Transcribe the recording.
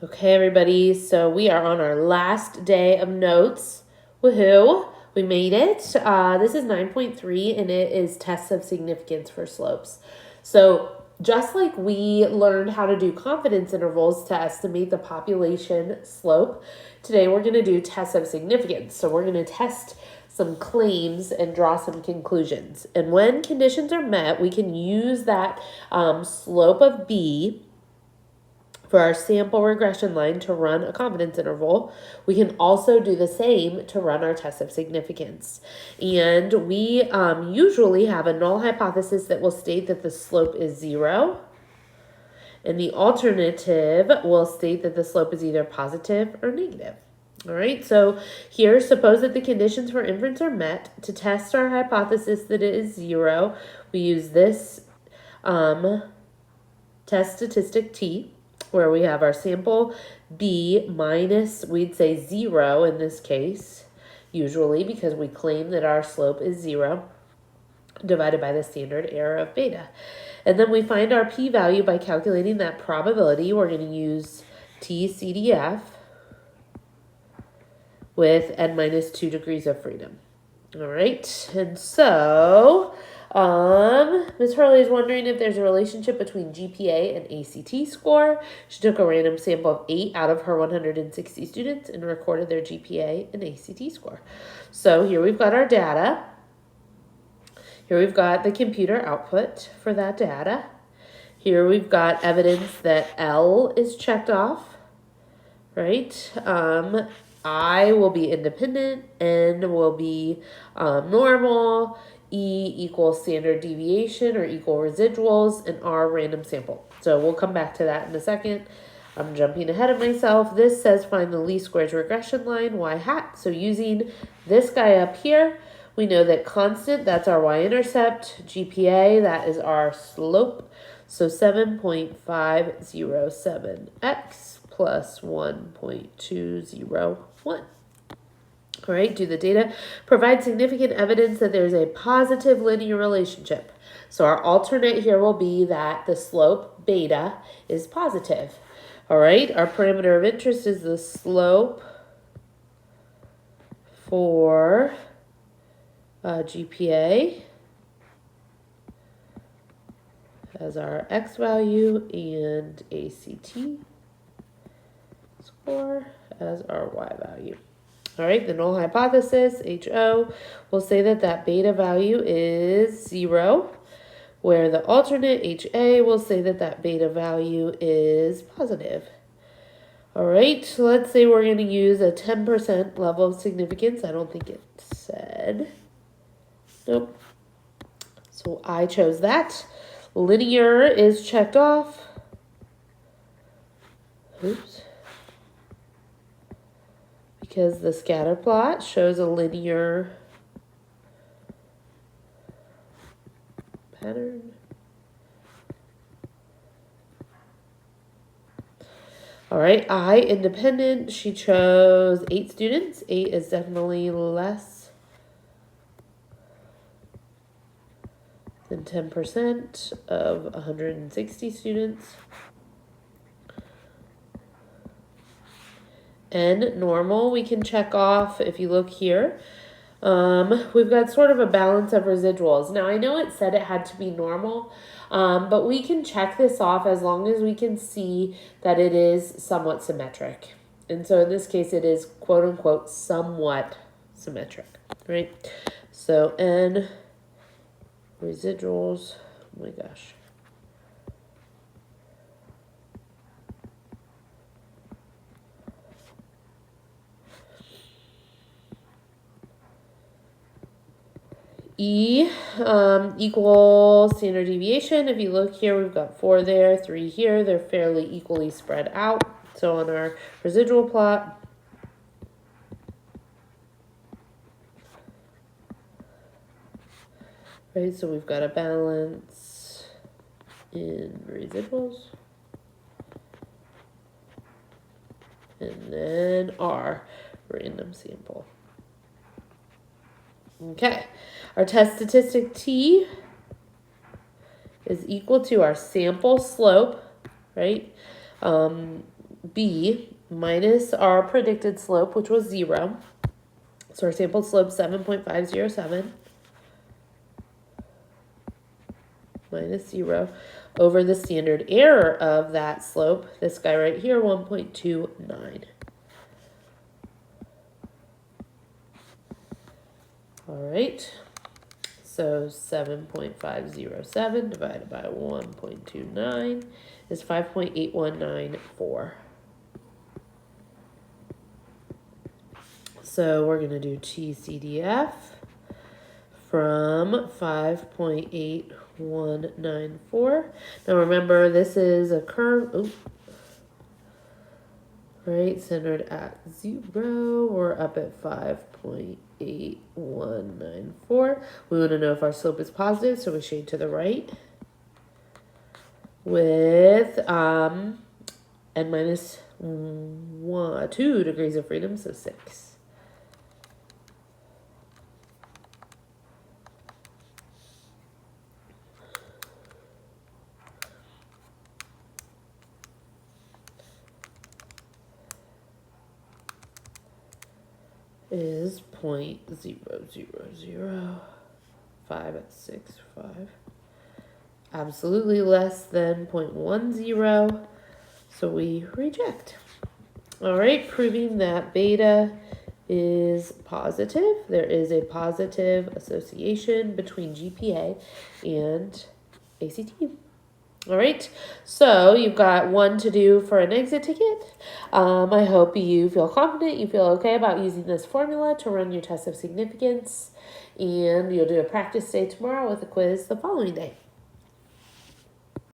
Okay, everybody, so we are on our last day of notes. Woohoo! We made it. This is 9.3, and it is tests of significance for slopes. So just like we learned how to do confidence intervals to estimate the population slope, today we're going to do tests of significance. So we're going to test some claims and draw some conclusions. And when conditions are met, we can use that slope of B for our sample regression line to run a confidence interval. We can also do the same to run our test of significance. And we usually have a null hypothesis that will state that the slope is 0. And the alternative will state that the slope is either positive or negative. All right, so here, suppose that the conditions for inference are met. To test our hypothesis that it is 0, we use this test statistic T, where we have our sample B minus, we'd say 0 in this case, usually because we claim that our slope is 0, divided by the standard error of beta. And then we find our p-value by calculating that probability. We're going to use TCDF with n minus 2 degrees of freedom. All right, and so Ms. Hurley is wondering if there's a relationship between GPA and ACT score. She took a random sample of 8 out of her 160 students and recorded their GPA and ACT score. So here we've got our data. Here we've got the computer output for that data. Here we've got evidence that L is checked off, right? I will be independent, N will be normal, E equals standard deviation or equal residuals, and R random sample. So we'll come back to that in a second. I'm jumping ahead of myself. This says find the least squares regression line, y hat. So using this guy up here, we know that constant, that's our y-intercept, GPA, that is our slope. So 7.507x plus 1.201. All right, do the data provide significant evidence that there's a positive linear relationship? So our alternate here will be that the slope beta is positive. All right, our parameter of interest is the slope for GPA as our x value and ACT score as our y value. All right, the null hypothesis, HO, will say that that beta value is 0, where the alternate, HA, will say that that beta value is positive. All right, so let's say we're going to use a 10% level of significance. I don't think it said. Nope. So I chose that. Linear is checked off. Oops. Because the scatter plot shows a linear pattern. All right, I independent, she chose 8 students. 8 is definitely less than 10% of 160 students. N, normal, we can check off if you look here. We've got sort of a balance of residuals. Now, I know it said it had to be normal, but we can check this off as long as we can see that it is somewhat symmetric. And so in this case, it is quote unquote somewhat symmetric, right? So N residuals, oh my gosh. E equal standard deviation. If you look here, we've got 4 there, 3 here. They're fairly equally spread out. So on our residual plot, right, so we've got a balance in residuals. And then R, random sample. Okay, our test statistic T is equal to our sample slope, right? b minus our predicted slope, which was 0. So our sample slope 7.507 minus 0 over the standard error of that slope, this guy right here, 1.29. All right, so 7.507 divided by 1.29 is 5.8194. So we're going to do TCDF from 5.8194. Now remember, this is a curve, right, centered at 0. We're up at 5.8194. We want to know if our slope is positive, so we shade to the right with n minus 2 degrees of freedom, so 6. Is 0.0005 at 6.5. Absolutely less than 0.10, so we reject. All right, proving that beta is positive. There is a positive association between GPA and ACT. All right, so you've got one to do for an exit ticket. I hope you feel confident, you feel okay about using this formula to run your test of significance, and you'll do a practice day tomorrow with a quiz the following day.